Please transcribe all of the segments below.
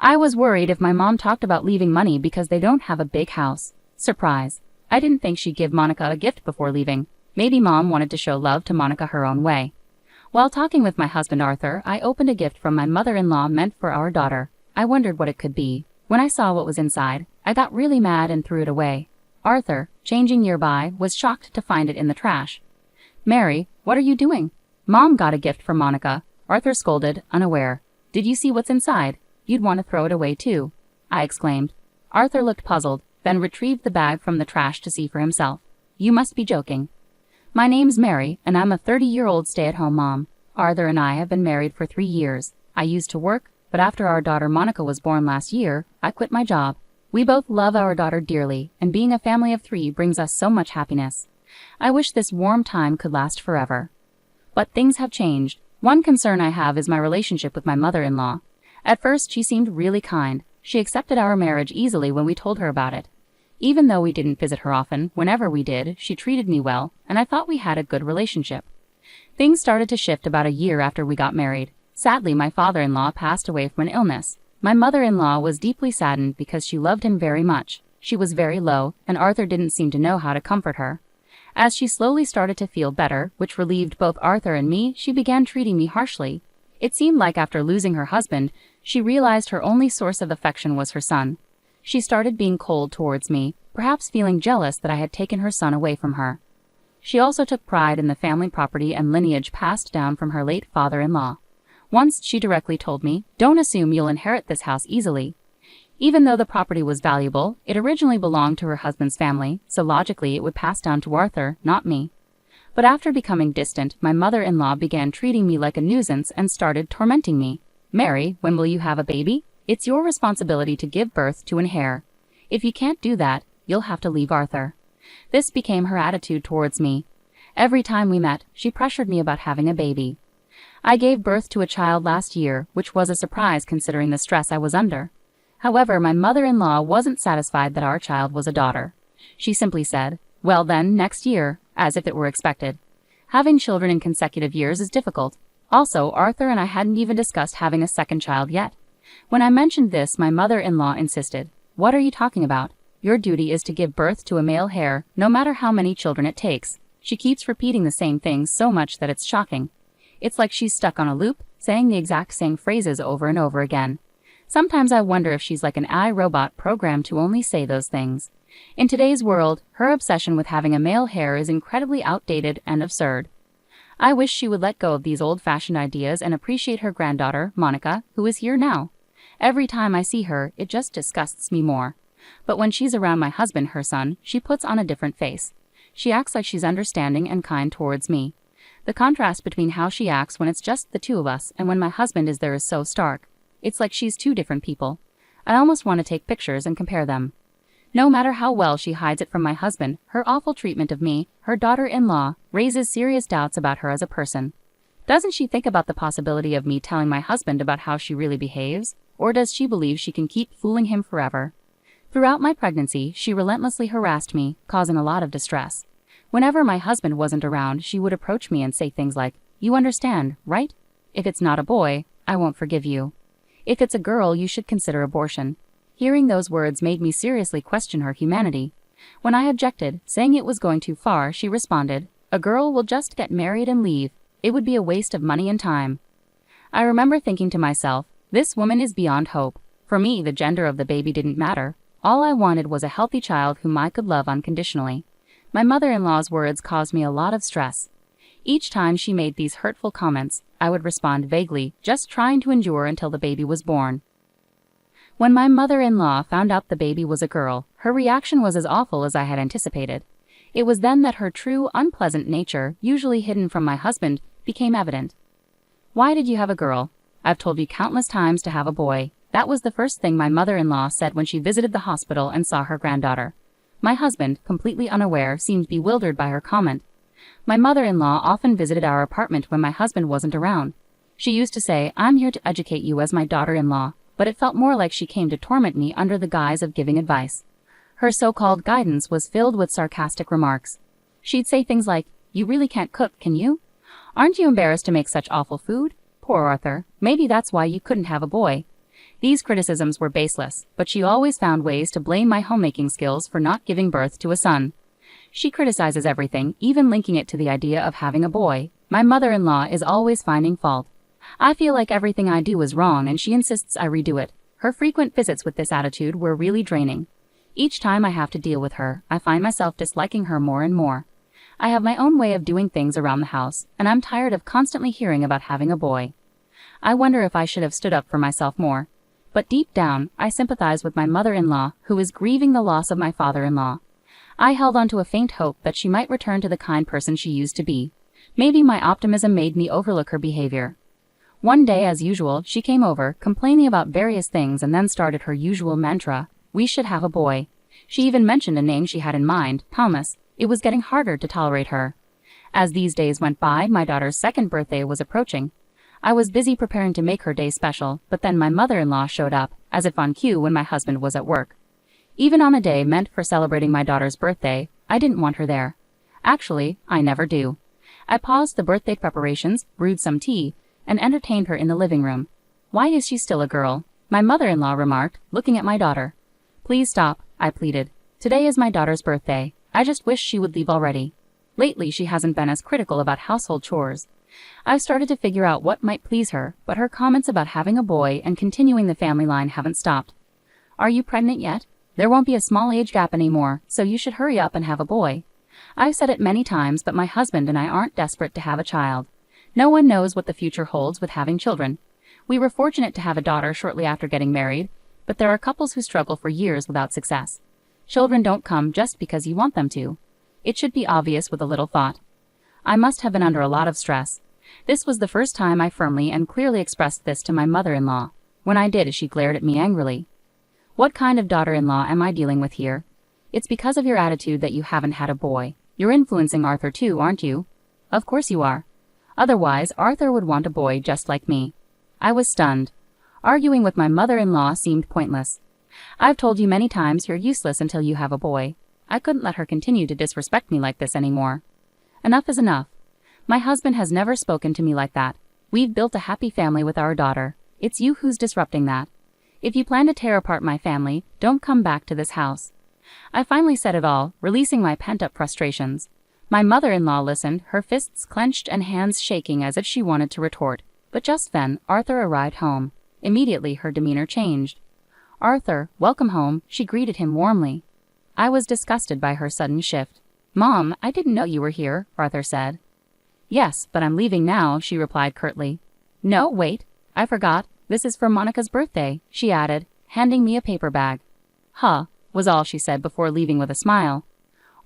I was worried if my mom talked about leaving money because they don't have a big house. Surprise. I didn't think she'd give Monica a gift before leaving. Maybe Mom wanted to show love to Monica her own way. While talking with my husband Arthur, I opened a gift from my mother-in-law meant for our daughter. I wondered what it could be. When I saw what was inside, I got really mad and threw it away. Arthur, changing nearby, was shocked to find it in the trash. "Mary, what are you doing?" "Mom got a gift for Monica," Arthur scolded, unaware. "Did you see what's inside? You'd want to throw it away too," I exclaimed. Arthur looked puzzled, then retrieved the bag from the trash to see for himself. "You must be joking." "My name's Mary, and I'm a 30-year-old stay-at-home mom. Arthur and I have been married for 3 years. I used to work, but after our daughter Monica was born last year, I quit my job. We both love our daughter dearly, and being a family of 3 brings us so much happiness. I wish this warm time could last forever. But things have changed. One concern I have is my relationship with my mother-in-law. At first, she seemed really kind. She accepted our marriage easily when we told her about it. Even though we didn't visit her often, whenever we did, she treated me well, and I thought we had a good relationship. Things started to shift about a year after we got married. Sadly, my father-in-law passed away from an illness. My mother-in-law was deeply saddened because she loved him very much. She was very low, and Arthur didn't seem to know how to comfort her. As she slowly started to feel better, which relieved both Arthur and me, she began treating me harshly. It seemed like after losing her husband, she realized her only source of affection was her son. She started being cold towards me, perhaps feeling jealous that I had taken her son away from her. She also took pride in the family property and lineage passed down from her late father-in-law. Once she directly told me, "Don't assume you'll inherit this house easily." Even though the property was valuable, it originally belonged to her husband's family, so logically it would pass down to Arthur, not me. But after becoming distant, my mother-in-law began treating me like a nuisance and started tormenting me. "Mary, when will you have a baby? It's your responsibility to give birth to an heir. If you can't do that, you'll have to leave Arthur." This became her attitude towards me. Every time we met, she pressured me about having a baby. I gave birth to a child last year, which was a surprise considering the stress I was under. However, my mother-in-law wasn't satisfied that our child was a daughter. She simply said, "Well then, next year," as if it were expected. Having children in consecutive years is difficult. Also, Arthur and I hadn't even discussed having a second child yet. When I mentioned this, my mother-in-law insisted, "What are you talking about? Your duty is to give birth to a male heir, no matter how many children it takes." She keeps repeating the same things so much that it's shocking. It's like she's stuck on a loop, saying the exact same phrases over and over again. Sometimes I wonder if she's like an AI robot programmed to only say those things. In today's world, her obsession with having a male heir is incredibly outdated and absurd. I wish she would let go of these old-fashioned ideas and appreciate her granddaughter, Monica, who is here now. Every time I see her, it just disgusts me more. But when she's around my husband, her son, she puts on a different face. She acts like she's understanding and kind towards me. The contrast between how she acts when it's just the two of us and when my husband is there is so stark. It's like she's 2 different people. I almost want to take pictures and compare them. No matter how well she hides it from my husband, her awful treatment of me, her daughter-in-law, raises serious doubts about her as a person. Doesn't she think about the possibility of me telling my husband about how she really behaves? Or does she believe she can keep fooling him forever? Throughout my pregnancy, she relentlessly harassed me, causing a lot of distress. Whenever my husband wasn't around, she would approach me and say things like, "You understand, right? If it's not a boy, I won't forgive you. If it's a girl, you should consider abortion." Hearing those words made me seriously question her humanity. When I objected, saying it was going too far, she responded, "A girl will just get married and leave. It would be a waste of money and time." I remember thinking to myself, this woman is beyond hope. For me, the gender of the baby didn't matter. All I wanted was a healthy child whom I could love unconditionally. My mother-in-law's words caused me a lot of stress. Each time she made these hurtful comments, I would respond vaguely, just trying to endure until the baby was born. When my mother-in-law found out the baby was a girl, her reaction was as awful as I had anticipated. It was then that her true, unpleasant nature, usually hidden from my husband, became evident. "Why did you have a girl? I've told you countless times to have a boy." That was the first thing my mother-in-law said when she visited the hospital and saw her granddaughter. My husband, completely unaware, seemed bewildered by her comment. My mother-in-law often visited our apartment when my husband wasn't around. She used to say, "I'm here to educate you as my daughter-in-law," but it felt more like she came to torment me under the guise of giving advice. Her so-called guidance was filled with sarcastic remarks. She'd say things like, "You really can't cook, can you? Aren't you embarrassed to make such awful food? Poor Arthur, maybe that's why you couldn't have a boy." These criticisms were baseless, but she always found ways to blame my homemaking skills for not giving birth to a son. She criticizes everything, even linking it to the idea of having a boy. My mother-in-law is always finding fault. I feel like everything I do is wrong and she insists I redo it. Her frequent visits with this attitude were really draining. Each time I have to deal with her, I find myself disliking her more and more. I have my own way of doing things around the house, and I'm tired of constantly hearing about having a boy. I wonder if I should have stood up for myself more. But deep down, I sympathize with my mother-in-law, who is grieving the loss of my father-in-law. I held on to a faint hope that she might return to the kind person she used to be. Maybe my optimism made me overlook her behavior. One day, as usual, she came over, complaining about various things, and then started her usual mantra: we should have a boy. She even mentioned a name she had in mind, Thomas. It was getting harder to tolerate her. As these days went by, my daughter's second birthday was approaching. I was busy preparing to make her day special, but then my mother-in-law showed up, as if on cue when my husband was at work. Even on a day meant for celebrating my daughter's birthday, I didn't want her there. Actually, I never do. I paused the birthday preparations, brewed some tea, and entertained her in the living room. Why is she still a girl? My mother-in-law remarked, looking at my daughter. Please stop, I pleaded. Today is my daughter's birthday. I just wish she would leave already. Lately she hasn't been as critical about household chores. I've started to figure out what might please her, but her comments about having a boy and continuing the family line haven't stopped. Are you pregnant yet? There won't be a small age gap anymore, so you should hurry up and have a boy. I've said it many times, but my husband and I aren't desperate to have a child. No one knows what the future holds with having children. We were fortunate to have a daughter shortly after getting married, but there are couples who struggle for years without success. Children don't come just because you want them to. It should be obvious with a little thought. I must have been under a lot of stress. This was the first time I firmly and clearly expressed this to my mother-in-law. When I did, she glared at me angrily. What kind of daughter-in-law am I dealing with here? It's because of your attitude that you haven't had a boy. You're influencing Arthur too, aren't you? Of course you are. Otherwise, Arthur would want a boy just like me. I was stunned. Arguing with my mother-in-law seemed pointless. I've told you many times you're useless until you have a boy. I couldn't let her continue to disrespect me like this anymore. Enough is enough. My husband has never spoken to me like that. We've built a happy family with our daughter. It's you who's disrupting that. If you plan to tear apart my family, don't come back to this house. I finally said it all, releasing my pent-up frustrations. My mother-in-law listened, her fists clenched and hands shaking as if she wanted to retort. But just then, Arthur arrived home. Immediately, her demeanor changed. Arthur, welcome home, she greeted him warmly. I was disgusted by her sudden shift. Mom, I didn't know you were here, Arthur said. Yes, but I'm leaving now, she replied curtly. No, wait, I forgot. This is for Monica's birthday, she added, handing me a paper bag. Huh, was all she said before leaving with a smile.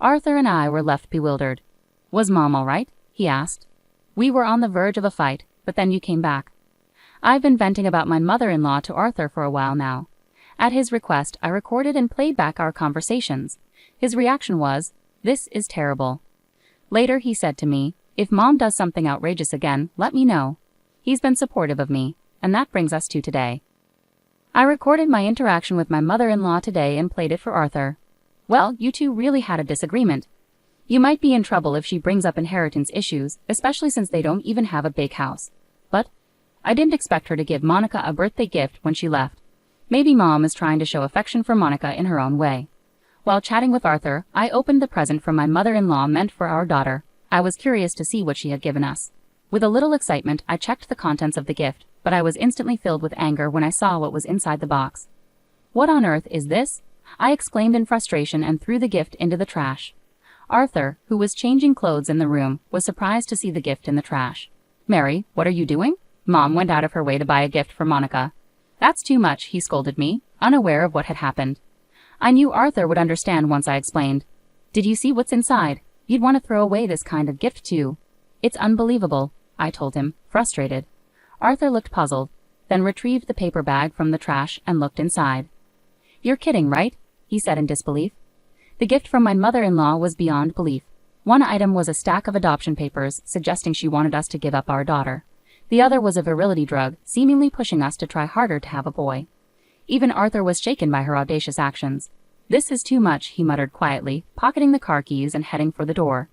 Arthur and I were left bewildered. Was Mom all right? He asked. We were on the verge of a fight, but then you came back. I've been venting about my mother-in-law to Arthur for a while now. At his request, I recorded and played back our conversations. His reaction was, "This is terrible." Later he said to me, "If Mom does something outrageous again, let me know." He's been supportive of me, and that brings us to today. I recorded my interaction with my mother-in-law today and played it for Arthur. Well, you two really had a disagreement. You might be in trouble if she brings up inheritance issues, especially since they don't even have a big house. But I didn't expect her to give Monica a birthday gift when she left. Maybe Mom is trying to show affection for Monica in her own way. While chatting with Arthur, I opened the present from my mother-in-law meant for our daughter. I was curious to see what she had given us. With a little excitement, I checked the contents of the gift, but I was instantly filled with anger when I saw what was inside the box. What on earth is this? I exclaimed in frustration and threw the gift into the trash. Arthur, who was changing clothes in the room, was surprised to see the gift in the trash. Mary, what are you doing? Mom went out of her way to buy a gift for Monica. That's too much, he scolded me, unaware of what had happened. I knew Arthur would understand once I explained. Did you see what's inside? You'd want to throw away this kind of gift too. It's unbelievable, I told him, frustrated. Arthur looked puzzled, then retrieved the paper bag from the trash and looked inside. You're kidding, right? He said in disbelief. The gift from my mother-in-law was beyond belief. One item was a stack of adoption papers, suggesting she wanted us to give up our daughter. The other was a virility drug, seemingly pushing us to try harder to have a boy. Even Arthur was shaken by her audacious actions. This is too much, he muttered quietly, pocketing the car keys and heading for the door.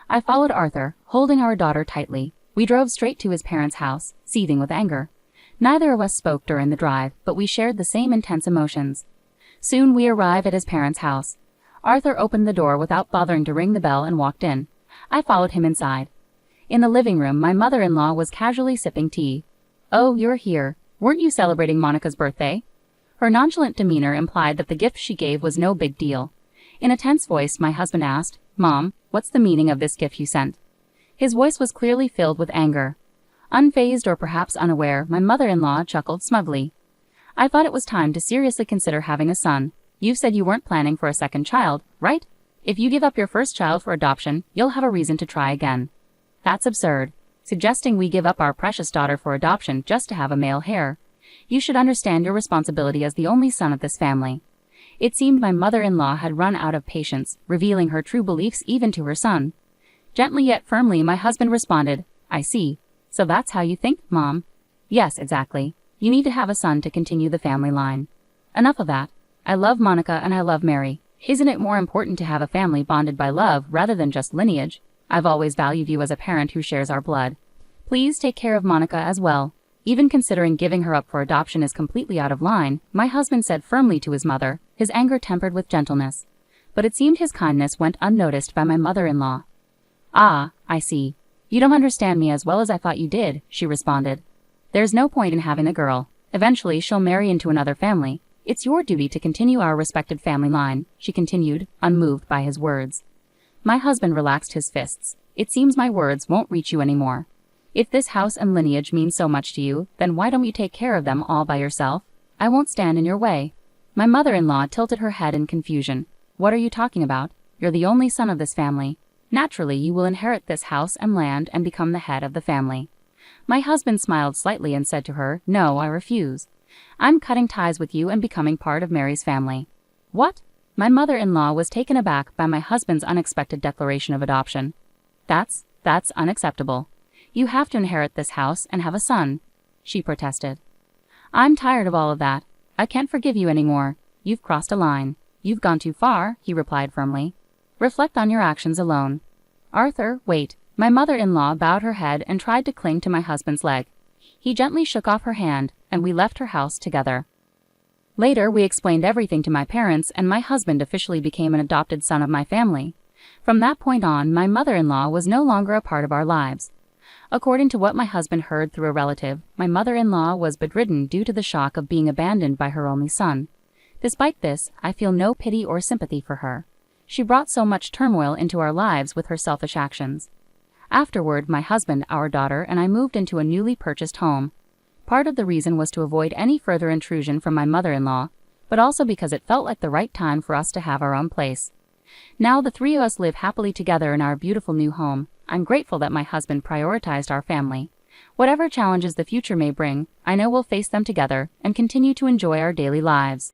I followed Arthur, holding our daughter tightly. We drove straight to his parents' house, seething with anger. Neither of us spoke during the drive, but we shared the same intense emotions. Soon we arrive at his parents' house. Arthur opened the door without bothering to ring the bell and walked in. I followed him inside. In the living room, my mother-in-law was casually sipping tea. "Oh, you're here. Weren't you celebrating Monica's birthday?" Her nonchalant demeanor implied that the gift she gave was no big deal. In a tense voice, my husband asked, "Mom, what's the meaning of this gift you sent?" His voice was clearly filled with anger. Unfazed or perhaps unaware, my mother-in-law chuckled smugly. "I thought it was time to seriously consider having a son. You said you weren't planning for a second child, right? If you give up your first child for adoption, you'll have a reason to try again." "That's absurd. Suggesting we give up our precious daughter for adoption just to have a male heir. You should understand your responsibility as the only son of this family." It seemed my mother-in-law had run out of patience, revealing her true beliefs even to her son. Gently yet firmly, my husband responded, "I see. So that's how you think, Mom?" "Yes, exactly. You need to have a son to continue the family line." "Enough of that. I love Monica and I love Mary. Isn't it more important to have a family bonded by love rather than just lineage? I've always valued you as a parent who shares our blood. Please take care of Monica as well." Even considering giving her up for adoption is completely out of line, my husband said firmly to his mother, his anger tempered with gentleness. But it seemed his kindness went unnoticed by my mother-in-law. "Ah, I see. You don't understand me as well as I thought you did," she responded. "There's no point in having a girl. Eventually she'll marry into another family. It's your duty to continue our respected family line," she continued, unmoved by his words. My husband relaxed his fists. "It seems my words won't reach you anymore. If this house and lineage mean so much to you, then why don't you take care of them all by yourself? I won't stand in your way." My mother-in-law tilted her head in confusion. "What are you talking about? You're the only son of this family. Naturally, you will inherit this house and land and become the head of the family." My husband smiled slightly and said to her, "No, I refuse. I'm cutting ties with you and becoming part of Mary's family." "What?" My mother-in-law was taken aback by my husband's unexpected declaration of adoption. That's unacceptable. You have to inherit this house and have a son," she protested. "I'm tired of all of that. I can't forgive you anymore. You've crossed a line. You've gone too far," he replied firmly. "Reflect on your actions alone." "Arthur, wait." My mother-in-law bowed her head and tried to cling to my husband's leg. He gently shook off her hand, and we left her house together. Later, we explained everything to my parents, and my husband officially became an adopted son of my family. From that point on, my mother-in-law was no longer a part of our lives. According to what my husband heard through a relative, my mother-in-law was bedridden due to the shock of being abandoned by her only son. Despite this, I feel no pity or sympathy for her. She brought so much turmoil into our lives with her selfish actions. Afterward, my husband, our daughter, and I moved into a newly purchased home. Part of the reason was to avoid any further intrusion from my mother-in-law, but also because it felt like the right time for us to have our own place. Now the three of us live happily together in our beautiful new home. I'm grateful that my husband prioritized our family. Whatever challenges the future may bring, I know we'll face them together and continue to enjoy our daily lives.